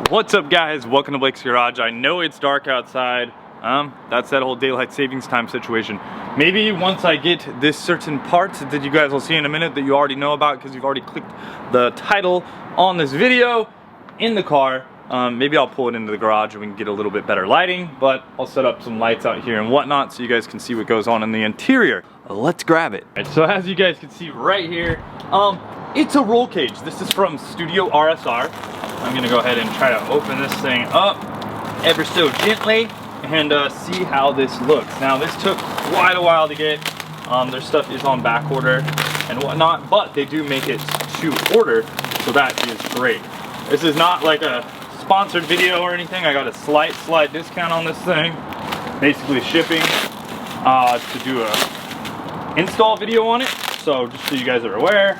What's up guys, welcome to Blake's Garage. I know it's dark outside. That's that whole daylight savings time situation. Maybe once I get this certain part that you guys will see in a minute that you already know about because you've already clicked the title on this video in the car, maybe I'll pull it into the garage and we can get a little bit better lighting, but I'll set up some lights out here and whatnot so you guys can see what goes on in the interior. Let's grab it. All right, so as you guys can see right here, it's a roll cage. This is from Studio RSR. I'm gonna go ahead and try to open this thing up ever so gently and see how this looks. Now this took quite a while to get. Their stuff is on back order and whatnot, but they do make it to order, so that is great. This is not like a sponsored video or anything. I got a slight discount on this thing, basically shipping to do a install video on it. So just so you guys are aware,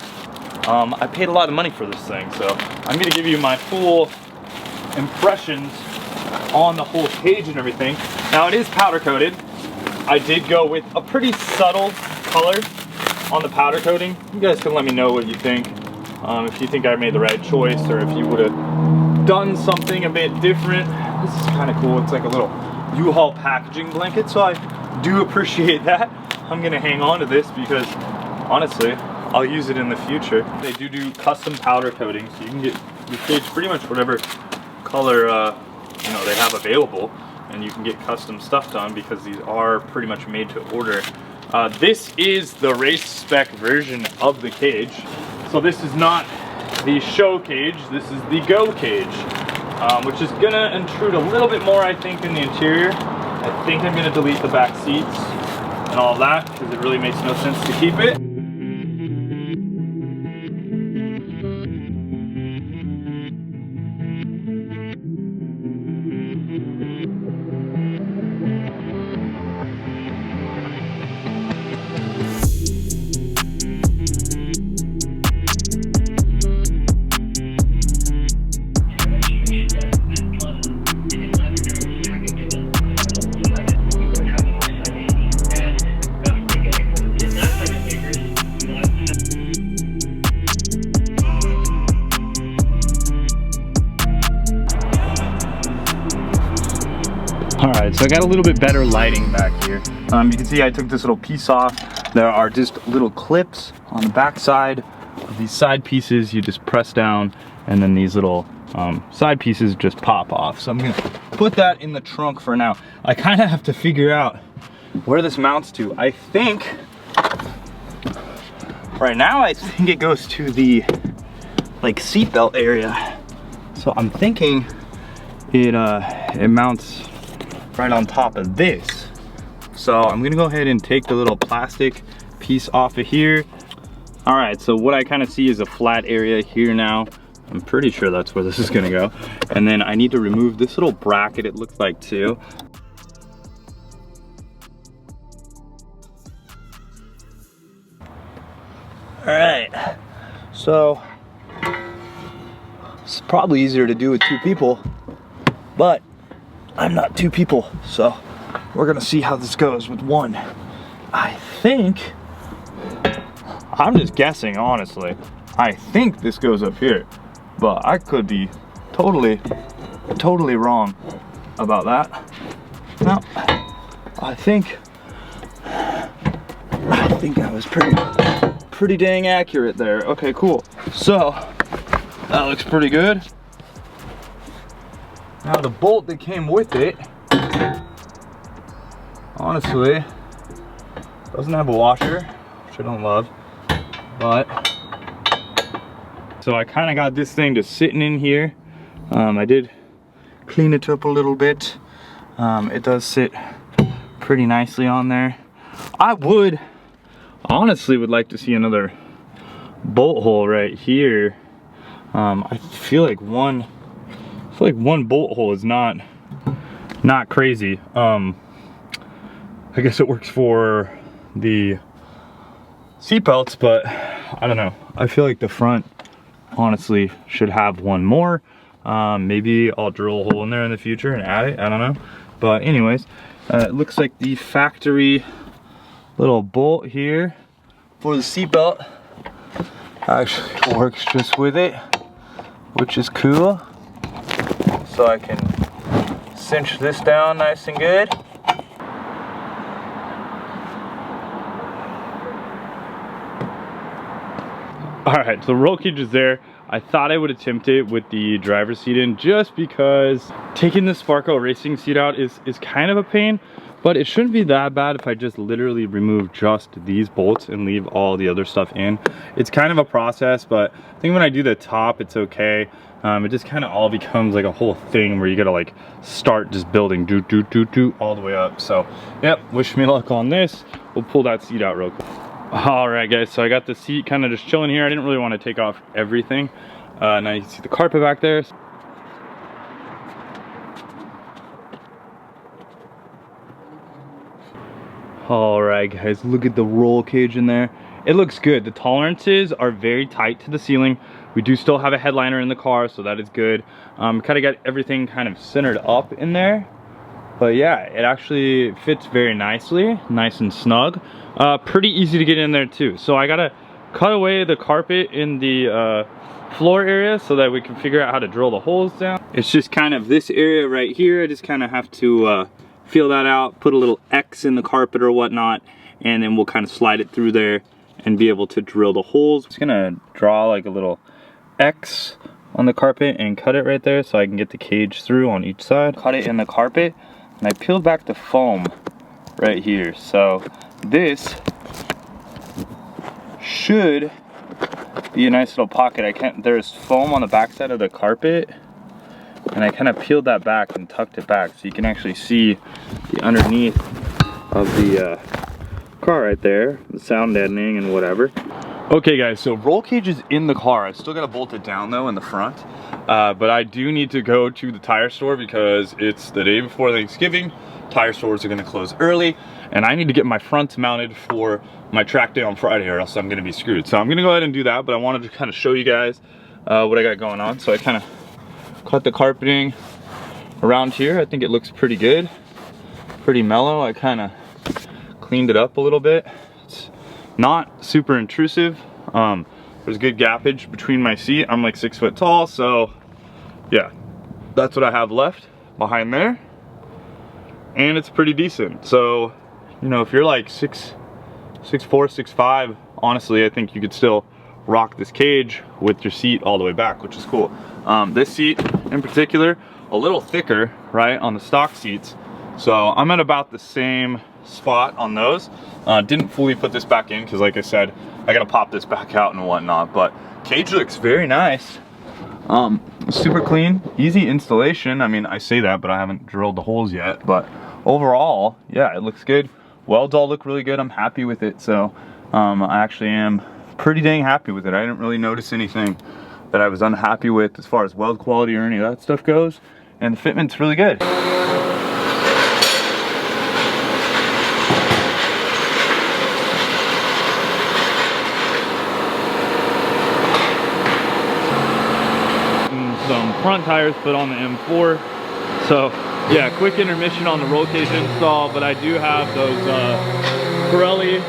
I paid a lot of money for this thing, so I'm gonna give you my full impressions on the whole cage and everything. Now it is powder coated. I did go with a pretty subtle color on the powder coating. You guys can let me know what you think. If you think I made the right choice or if you would have done something a bit different. This is kind of cool. It's like a little U-Haul packaging blanket, so I do appreciate that. I'm gonna hang on to this because honestly, I'll use it in the future. They do custom powder coating, so you can get your cage pretty much whatever color you know they have available, and you can get custom stuff done because these are pretty much made to order. This is the race spec version of the cage. So this is not the show cage, this is the go cage, which is gonna intrude a little bit more, I think, in the interior. I think I'm gonna delete the back seats and all that because it really makes no sense to keep it. Alright, so I got a little bit better lighting back here. You can see I took this little piece off. There are just little clips on the back side of these side pieces. You just press down and then these little side pieces just pop off. So I'm gonna put that in the trunk for now. I kind of have to figure out where this mounts to. I think, right now I think it goes to the like seatbelt area. So I'm thinking it mounts right on top of this. So I'm gonna go ahead and take the little plastic piece off of here. All right, so what I kind of see is a flat area here now. I'm pretty sure that's where this is gonna go. And then I need to remove this little bracket, it looks like too. All right, so it's probably easier to do with two people, but I'm not two people, so we're gonna see how this goes with one. I think, I'm just guessing honestly, I think this goes up here, but I could be totally wrong about that. No, I think I was pretty dang accurate there. Okay, cool. So that looks pretty good. Now the bolt that came with it, honestly, doesn't have a washer, which I don't love, but, so I kind of got this thing just sitting in here. I did clean it up a little bit. It does sit pretty nicely on there. I honestly would like to see another bolt hole right here. I feel like one bolt hole is not crazy. I guess it works for the seat belts, but I don't know. I feel like the front honestly should have one more. Maybe I'll drill a hole in there in the future and add it, I don't know. But anyways, it looks like the factory little bolt here for the seat belt actually works just with it, which is cool. So I can cinch this down nice and good. All right, so the roll cage is there. I thought I would attempt it with the driver's seat in, just because taking the Sparko racing seat out is kind of a pain, but it shouldn't be that bad if I just literally remove just these bolts and leave all the other stuff in. It's kind of a process, but I think when I do the top, it's okay. It just kind of all becomes like a whole thing where you gotta like start just building do all the way up. So yep, wish me luck on this. We'll pull that seat out real quick. All right guys, so I got the seat kind of just chilling here. I didn't really want to take off everything. Now you can see the carpet back there. All right guys, look at the roll cage in there. It looks good. The tolerances are very tight to the ceiling. We do still have a headliner in the car, so that is good. Kind of got everything kind of centered up in there. But yeah, it actually fits very nicely, nice and snug. Pretty easy to get in there too. So I gotta cut away the carpet in the floor area so that we can figure out how to drill the holes down. It's just kind of this area right here. I just kind of have to feel that out, put a little X in the carpet or whatnot, and then we'll kind of slide it through there and be able to drill the holes. Just gonna draw like a little X on the carpet and cut it right there so I can get the cage through on each side. Cut it in the carpet, and I peeled back the foam right here. So this should be a nice little pocket. There's foam on the backside of the carpet, and I kind of peeled that back and tucked it back so you can actually see the underneath of the car right there, the sound deadening and whatever. Okay guys, so roll cage is in the car. I still gotta bolt it down though in the front, but I do need to go to the tire store because it's the day before Thanksgiving. Tire stores are gonna close early, and I need to get my fronts mounted for my track day on Friday, or else I'm gonna be screwed. So I'm gonna go ahead and do that, but I wanted to kind of show you guys what I got going on. So I kind of cut the carpeting around here. I think it looks pretty good, pretty mellow. I kind of cleaned it up a little bit. It's not super intrusive. There's good gappage between my seat. I'm like 6 foot tall, so yeah, that's what I have left behind there, and it's pretty decent. So, you know, if you're like 6'4", 6'5", honestly, I think you could still rock this cage with your seat all the way back, which is cool. This seat in particular, a little thicker, right, on the stock seats. So I'm at about the same spot on those. Didn't fully put this back in because, like I said, I gotta pop this back out and whatnot, but cage looks very nice. Super clean, easy installation. I mean, I say that, but I haven't drilled the holes yet, but overall, yeah, it looks good. Welds all look really good. I'm happy with it. So I actually am pretty dang happy with it. I didn't really notice anything that I was unhappy with as far as weld quality or any of that stuff goes, and the fitment's really good. Some front tires put on the M4. So yeah, quick intermission on the roll cage install, but I do have those Chromoly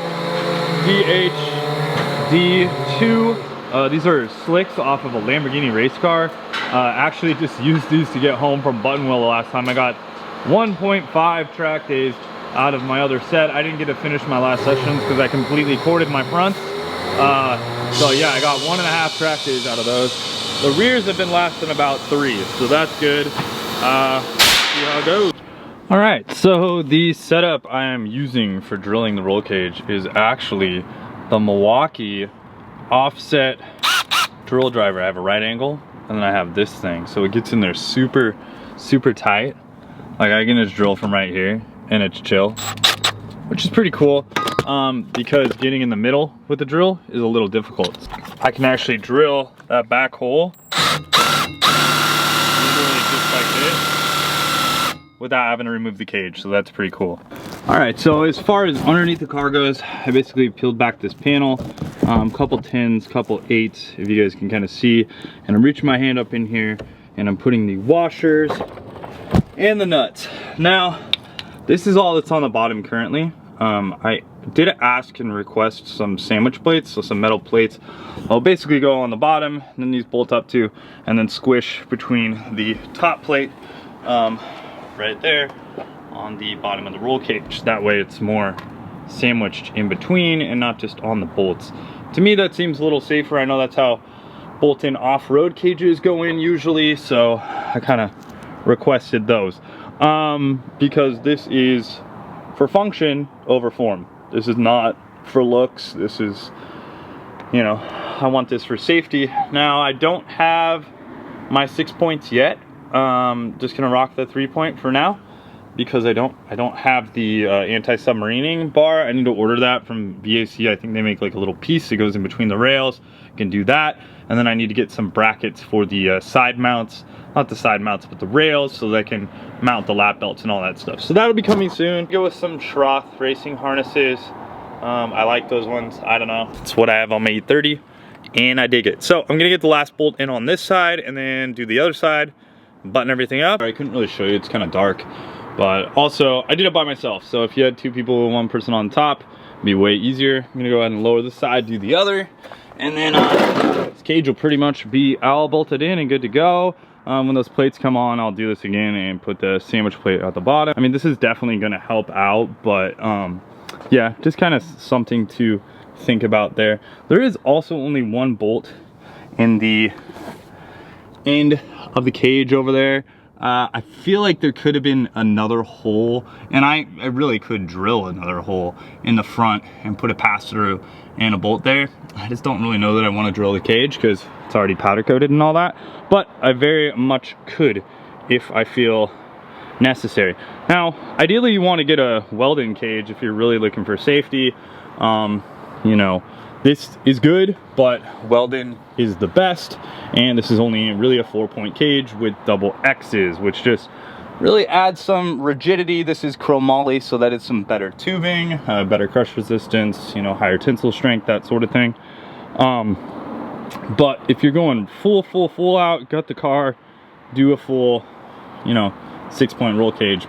DHD2. These are slicks off of a Lamborghini race car. Actually just used these to get home from Buttonwell the last time. I got 1.5 track days out of my other set. I didn't get to finish my last sessions because I completely corded my fronts. So yeah, I got 1.5 track days out of those. The rears have been lasting about 3, so that's good. See how it goes. All right, so the setup I am using for drilling the roll cage is actually the Milwaukee offset drill driver. I have a right angle, and then I have this thing, so it gets in there super tight. Like I can just drill from right here, and it's chill, which is pretty cool. Because getting in the middle with the drill is a little difficult. I can actually drill that back hole literally just like this without having to remove the cage, so that's pretty cool. All right, so as far as underneath the car goes, I basically peeled back this panel, couple 10s, couple 8s, if you guys can kind of see, and I'm reaching my hand up in here and I'm putting the washers and the nuts. Now, this is all that's on the bottom currently. I did ask and request some sandwich plates, so some metal plates. I'll basically go on the bottom, and then these bolt up to, and then squish between the top plate right there on the bottom of the roll cage. That way it's more sandwiched in between and not just on the bolts. To me, that seems a little safer. I know that's how bolt-in off-road cages go in usually, so I kind of requested those because this is for function over form. This is not for looks. This is, you know, I want this for safety. Now, I don't have my 6 points yet. Just gonna rock the 3-point for now because I don't have the anti-submarining bar. I need to order that from VAC. I think they make like a little piece that goes in between the rails. I can do that, and then I need to get some brackets for the side mounts, not the side mounts but the rails, so that I can mount the lap belts and all that stuff. So that'll be coming soon. Go with some Schroth racing harnesses. I like those ones. I don't know, it's what I have on my E30 and I dig it. So I'm gonna get the last bolt in on this side and then do the other side, button everything up. I couldn't really show you, it's kind of dark, but also I did it by myself, so if you had 2 people and 1 person on top, it'd be way easier. I'm gonna go ahead and lower this side, do the other, and then this cage will pretty much be all bolted in and good to go. When those plates come on, I'll do this again and put the sandwich plate at the bottom. I mean, this is definitely gonna help out, but yeah, just kind of something to think about there. There is also only 1 bolt in the end of the cage over there. I feel like there could have been another hole, and I really could drill another hole in the front and put a pass-through and a bolt there. I just don't really know that I want to drill the cage because it's already powder coated and all that, but I very much could if I feel necessary. Now, ideally you want to get a weld-in cage if you're really looking for safety. You know, this is good, but weld-in is the best, and this is only really a 4-point cage with double X's, which just really adds some rigidity. This is Chromoly, so that is some better tubing, better crush resistance, you know, higher tensile strength, that sort of thing. But if you're going full out, gut the car, do a full, you know, 6-point roll cage,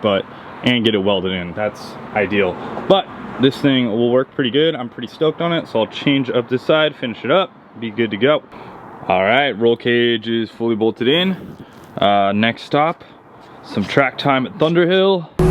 and get it welded in, that's ideal. But this thing will work pretty good. I'm pretty stoked on it, so I'll change up this side, finish it up, be good to go. All right, roll cage is fully bolted in. Next stop, some track time at Thunderhill.